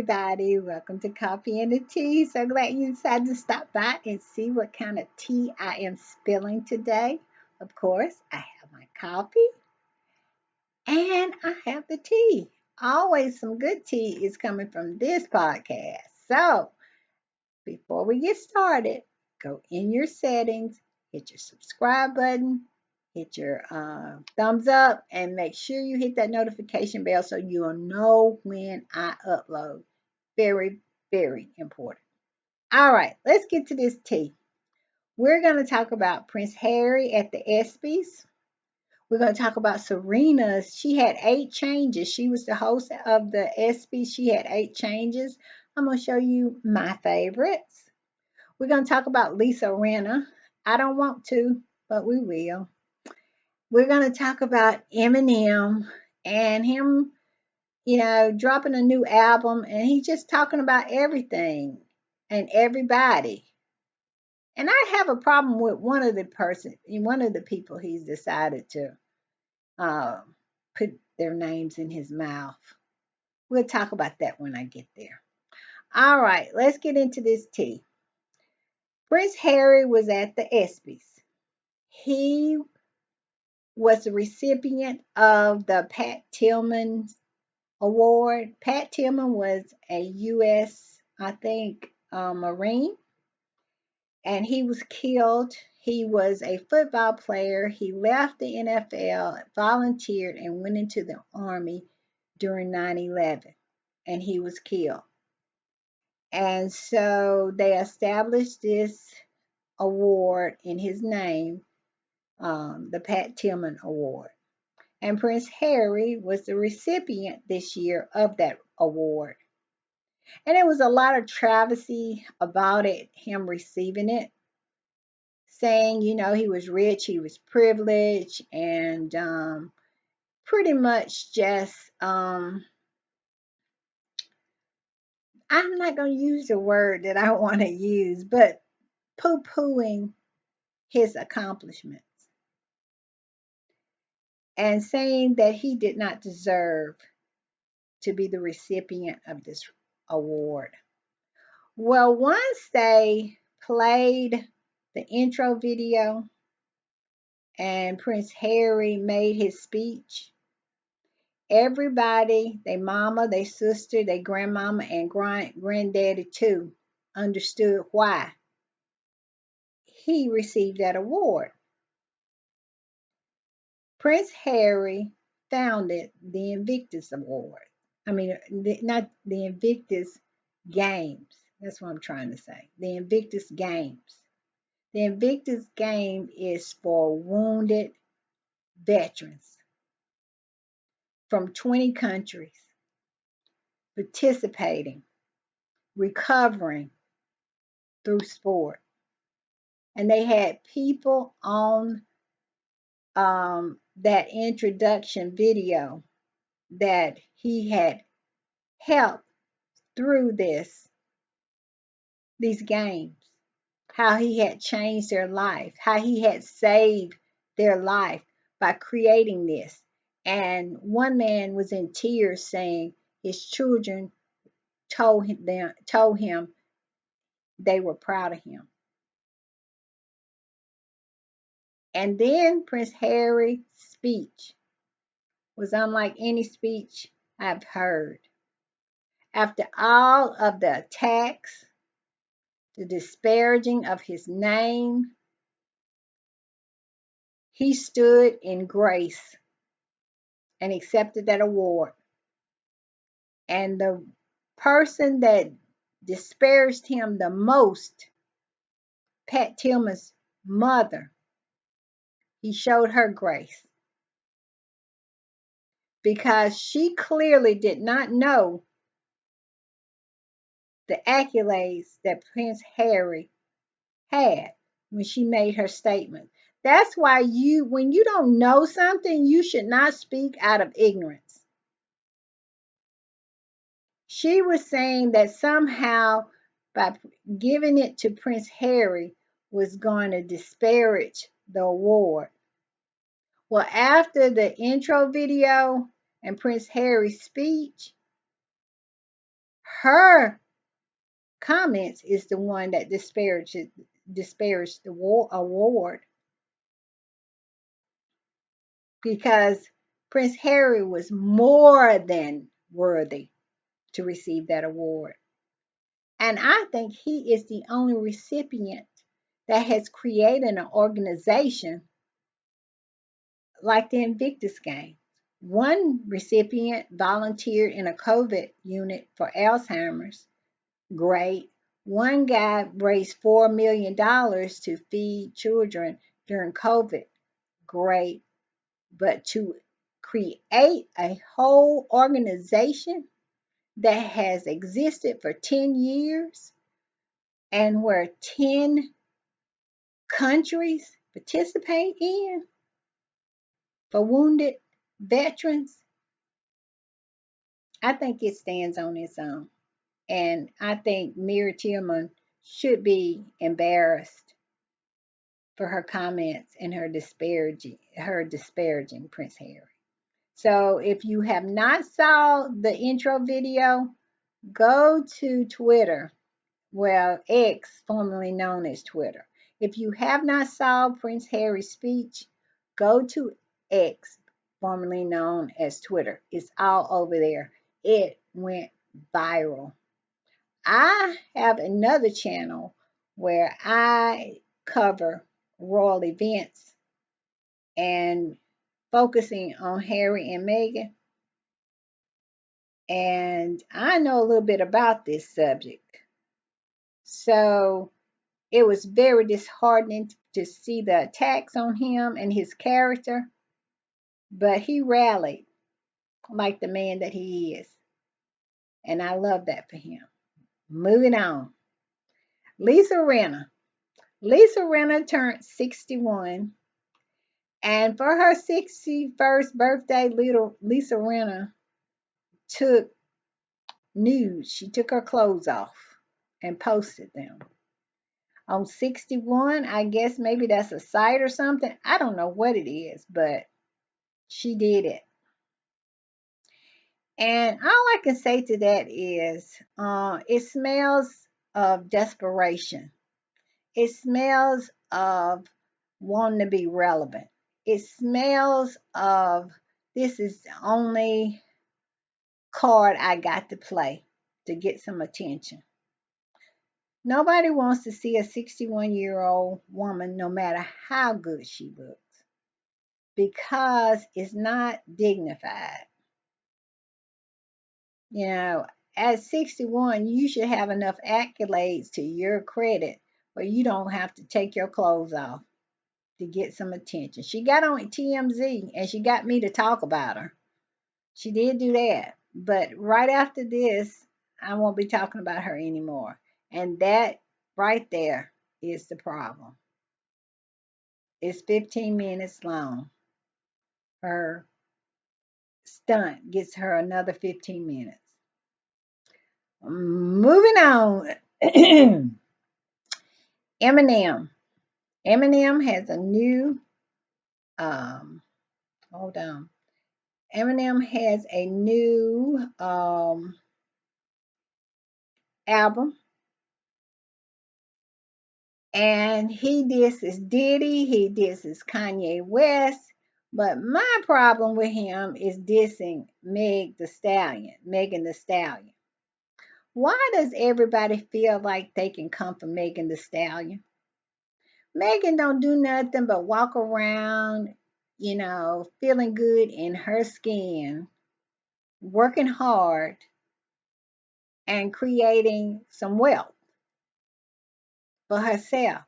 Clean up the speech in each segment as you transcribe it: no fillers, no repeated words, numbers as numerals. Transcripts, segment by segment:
everybody. Welcome to Coffee and the Tea. So glad you decided to stop by and see what kind of tea I am spilling today. Of course, I have my coffee and I have the tea. Always some good tea is coming from this podcast. So, before we get started, go in your settings, hit your subscribe button, hit your thumbs up, and make sure you hit that notification bell so you'll know when I upload. Very, very important. All right, let's get to this tea. We're going to talk about Prince Harry at the ESPYS. We're going to talk about Serena's. She had 8 changes. She was the host of the ESPYS. She had 8 changes. I'm going to show you my favorites. We're going to talk about Lisa Rinna. I don't want to, but we will. We're going to talk about Eminem and him, dropping a new album, and he's just talking about everything and everybody. And I have a problem with one of the people he's decided to put their names in his mouth. We'll talk about that when I get there. All right, let's get into this tea. Prince Harry was at the ESPYs. He was the recipient of the Pat Tillman Award. Pat Tillman was a U.S., I think, Marine, and he was killed. He was a football player. He left the NFL, volunteered, and went into the Army during 9/11, and he was killed. And so they established this award in his name, the Pat Tillman Award. And Prince Harry was the recipient this year of that award. And it was a lot of travesty about it, him receiving it, saying, he was rich, he was privileged, and pretty much just, I'm not going to use the word that I want to use, but poo-pooing his accomplishments and saying that he did not deserve to be the recipient of this award. Well, once they played the intro video and Prince Harry made his speech, everybody, their mama, their sister, their grandmama, and granddaddy too, understood why he received that award. Prince Harry founded the Invictus Award. Not the Invictus Games. That's what I'm trying to say. The Invictus Games. The Invictus Game is for wounded veterans from 20 countries participating, recovering through sport. And they had people on that introduction video that he had helped through these games, how he had changed their life, how he had saved their life by creating this. And one man was in tears saying his children told him they were proud of him. And then Prince Harry's speech was unlike any speech I've heard. After all of the attacks, the disparaging of his name, he stood in grace and accepted that award. And the person that disparaged him the most, Pat Tillman's mother, he showed her grace because she clearly did not know the accolades that Prince Harry had when she made her statement. That's why when you don't know something, you should not speak out of ignorance. She was saying that somehow by giving it to Prince Harry was going to disparage the award. Well, after the intro video and Prince Harry's speech, her comments is the one that disparaged the award, because Prince Harry was more than worthy to receive that award. And I think he is the only recipient that has created an organization like the Invictus Games. One recipient volunteered in a COVID unit for Alzheimer's. Great. One guy raised $4 million to feed children during COVID. Great. But to create a whole organization that has existed for 10 years and where 10 countries participate in for wounded veterans, I think it stands on its own. And I think Mary Tillman should be embarrassed for her comments and her disparaging Prince Harry. So if you have not saw the intro video, go to Twitter. Well, X, formerly known as Twitter. If you have not saw Prince Harry's speech, go to X, formerly known as Twitter. It's all over there. It went viral. I have another channel where I cover royal events and focusing on Harry and Meghan. And I know a little bit about this subject. So it was very disheartening to see the attacks on him and his character, but he rallied like the man that he is. And I love that for him. Moving on. Lisa Rinna. Lisa Rinna turned 61. And for her 61st birthday, little Lisa Rinna took nudes. She took her clothes off and posted them. On 61, I guess maybe that's a site or something. I don't know what it is, but she did it. And all I can say to that is it smells of desperation. It smells of wanting to be relevant. It smells of this is the only card I got to play to get some attention. Nobody wants to see a 61-year-old woman, no matter how good she looks, because it's not dignified. You know, at 61, you should have enough accolades to your credit where you don't have to take your clothes off to get some attention. She got on TMZ and she got me to talk about her. She did do that. But right after this, I won't be talking about her anymore. And that right there is the problem. It's 15 minutes long. Her stunt gets her another 15 minutes. Moving on. Eminem. Eminem has a new, hold on. Eminem has a new album, and he disses Diddy, he disses Kanye West, but my problem with him is dissing Megan the Stallion. Why does everybody feel like they can come for Megan the Stallion? Megan don't do nothing but walk around, feeling good in her skin, working hard, and creating some wealth for herself.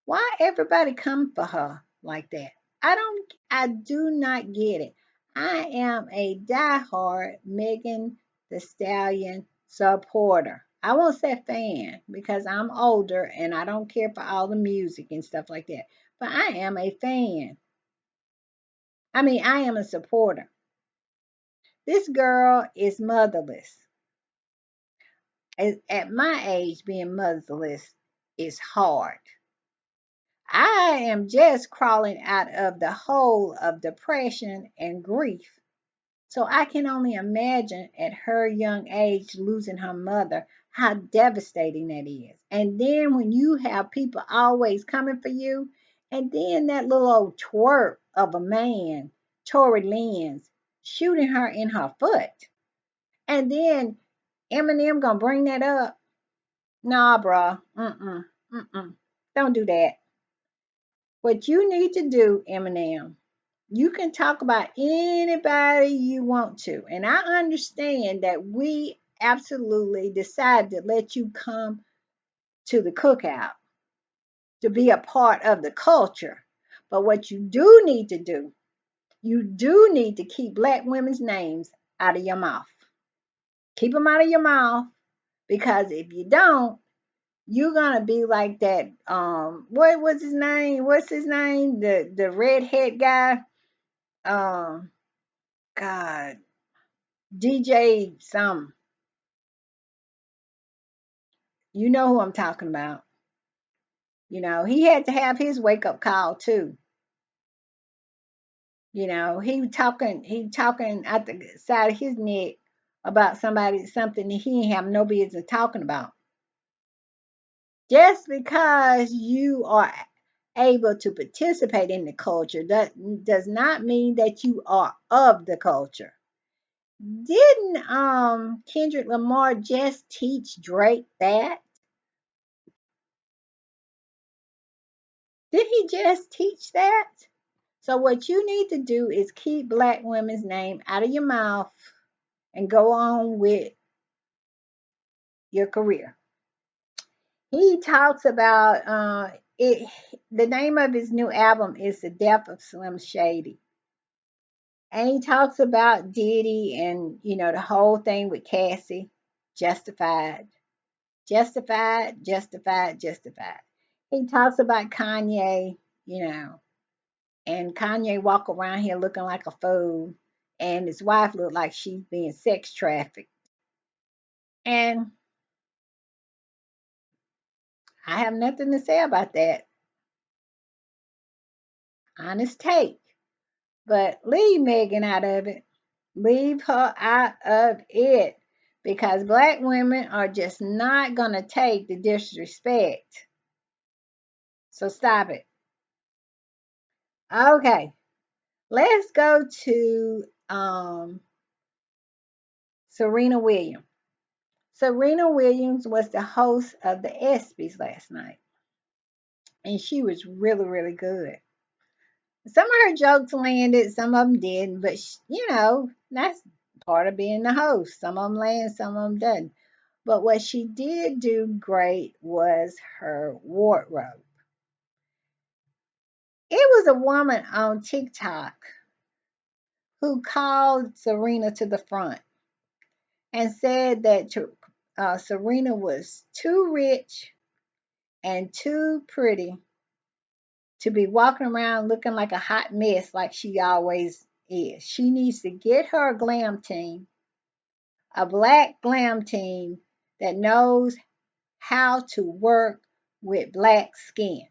Why everybody come for her like that? I do not get it. I am a diehard Megan the Stallion supporter. I won't say fan because I'm older and I don't care for all the music and stuff like that. But I am a fan. I am a supporter. This girl is motherless. At my age, being motherless is hard. I am just crawling out of the hole of depression and grief So I can only imagine at her young age losing her mother, how devastating that is. And then when you have people always coming for you, and then that little old twerp of a man, Tory Lanez, shooting her in her foot. And then Eminem gonna bring that up. Nah, bruh. Mm-mm. Mm-mm. Don't do that. What you need to do, Eminem, you can talk about anybody you want to. And I understand that we absolutely decided to let you come to the cookout to be a part of the culture. But what you do need to do, you do need to keep black women's names out of your mouth. Keep them out of your mouth, because if you don't, you're gonna be like that. What was his name? What's his name? The redhead guy. Um, God, DJ some. You know who I'm talking about. He had to have his wake up call too. He talking out the side of his neck about something that he ain't have no business talking about. Just because you are able to participate in the culture, that does not mean that you are of the culture. Didn't Kendrick Lamar just teach Drake that? Did he just teach that? So what you need to do is keep black women's name out of your mouth and go on with your career. He talks about it. The name of his new album is The Death of Slim Shady. And he talks about Diddy and the whole thing with Cassie. Justified. Justified, justified, justified. He talks about Kanye, and Kanye walk around here looking like a fool, and his wife look like she's being sex trafficked. And I have nothing to say about that. Honest take. But leave Megan out of it. Leave her out of it. Because black women are just not going to take the disrespect. So stop it. Okay. Let's go to Serena Williams. Serena Williams was the host of the ESPYS last night, and she was really, really good. Some of her jokes landed, some of them didn't, but that's part of being the host. Some of them land, some of them didn't. But what she did do great was her wardrobe. It was a woman on TikTok who called Serena to the front and said that Serena was too rich and too pretty to be walking around looking like a hot mess like she always is. She needs to get her a glam team, a black glam team that knows how to work with black skin.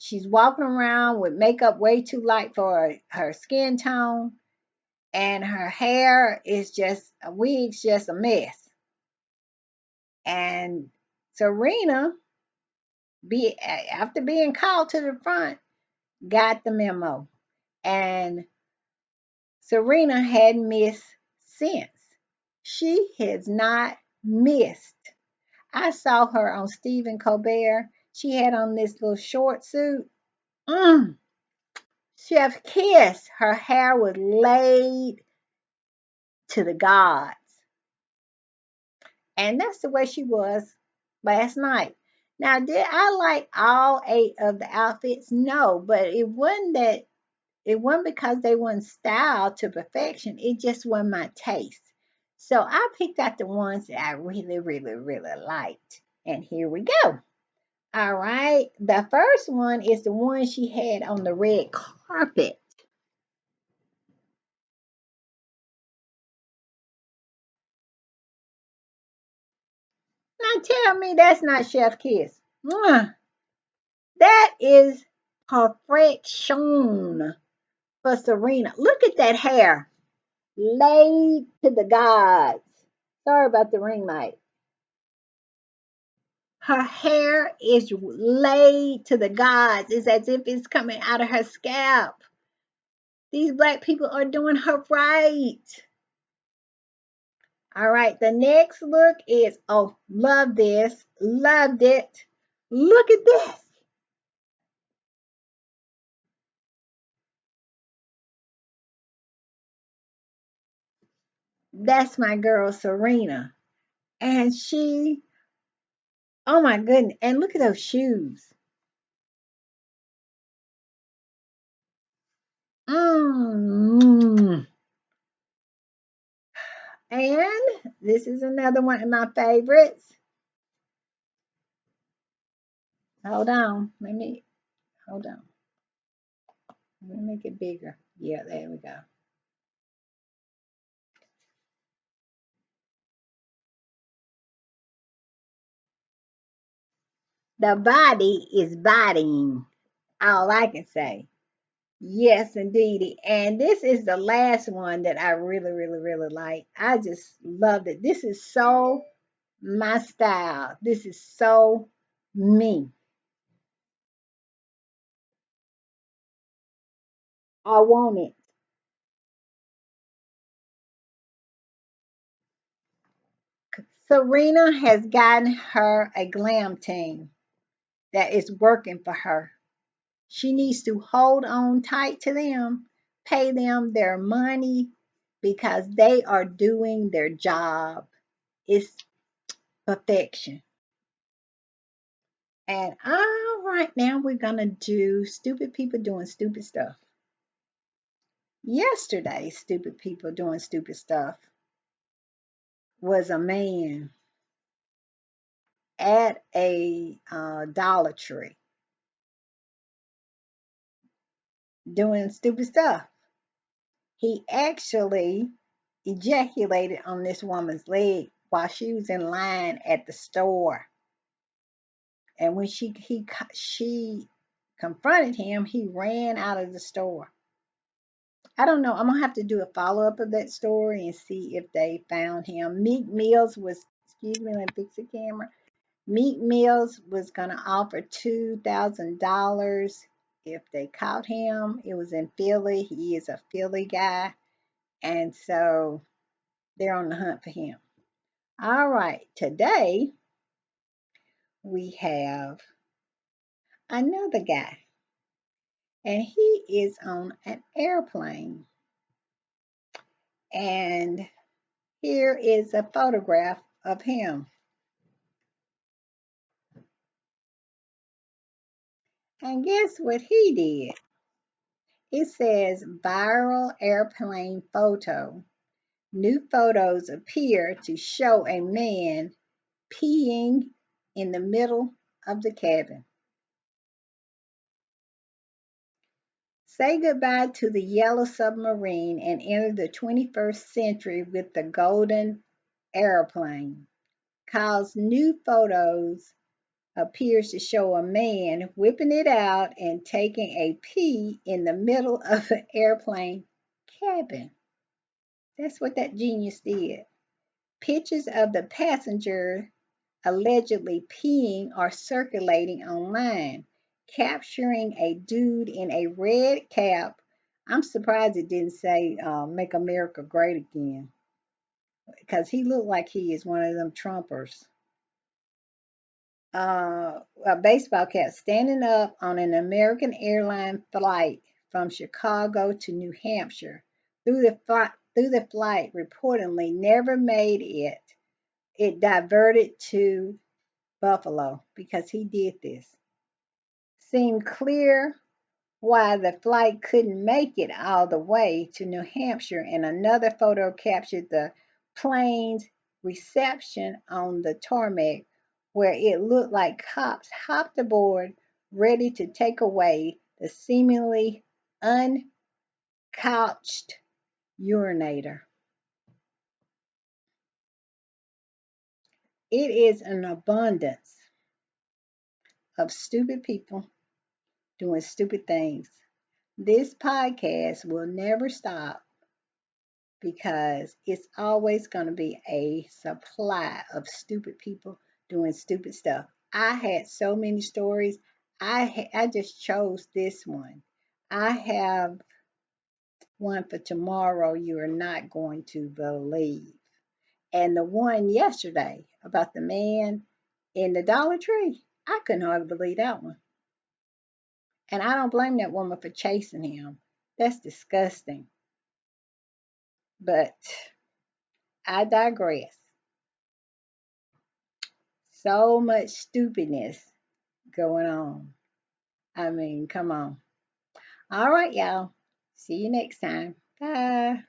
She's walking around with makeup way too light for her skin tone, and her hair is just a wig's just a mess. And Serena, after being called to the front, got the memo. And Serena hadn't missed since. She has not missed. I saw her on Stephen Colbert. She had on this little short suit. Mm, Chef Kiss. Her hair was laid to the gods. And that's the way she was last night. Now, did I like all 8 of the outfits? No, but it wasn't because they weren't styled to perfection. It just wasn't my taste. So I picked out the ones that I really, really, really liked. And here we go. All right. The first one is the one she had on the red carpet. Now tell me that's not Chef Kiss. Mwah. That is perfection for Serena. Look at that hair. laid to the gods. Sorry about the ring light. Her hair is laid to the gods. It's as if it's coming out of her scalp. These black people are doing her right. All right, the next look is, oh, love this. Loved it. Look at this. That's my girl Serena. And she, oh my goodness. And look at those shoes. Mm. And this is another one of my favorites. Hold on. Hold on. Let me make it bigger. Yeah, there we go. The body is bodying. All I can say. Yes, indeed. And this is the last one that I really, really, really like. I just loved it. This is so my style. This is so me. I want it. Serena has gotten her a glam team that is working for her. She needs to hold on tight to them, pay them their money because they are doing their job. It's perfection. And all right, now we're going to do stupid people doing stupid stuff. Yesterday, stupid people doing stupid stuff was a man at a Dollar Tree doing stupid stuff. He actually ejaculated on this woman's leg while she was in line at the store. And when she confronted him, he ran out of the store. I don't know. I'm gonna have to do a follow up of that story and see if they found him. Meek Mills was, excuse me, let me fix the camera. Meek Mills was gonna offer $2,000 if they caught him. It was in Philly. He is a Philly guy, and so they're on the hunt for him. All right, today we have another guy, and he is on an airplane. And here is a photograph of him. And guess what he did? It says viral airplane photo. New photos appear to show a man peeing in the middle of the cabin. Say goodbye to the yellow submarine and enter the 21st century with the golden airplane. Cause new photos appears to show a man whipping it out and taking a pee in the middle of an airplane cabin. That's what that genius did. Pictures of the passenger allegedly peeing are circulating online, capturing a dude in a red cap. I'm surprised it didn't say Make America Great Again because he looked like he is one of them Trumpers. A baseball cap standing up on an American airline flight from Chicago to New Hampshire. Through the flight, reportedly never made it. It diverted to Buffalo because he did this. Seemed clear why the flight couldn't make it all the way to New Hampshire, and another photo captured the plane's reception on the tarmac, where it looked like cops hopped aboard, ready to take away the seemingly uncouched urinator. It is an abundance of stupid people doing stupid things. This podcast will never stop because it's always going to be a supply of stupid people doing stupid stuff. I had so many stories. I just chose this one. I have one for tomorrow you are not going to believe. And the one yesterday about the man in the Dollar Tree, I couldn't hardly believe that one. And I don't blame that woman for chasing him. That's disgusting. But I digress. So much stupidness going on. I mean, come on. All right, y'all. See you next time. Bye.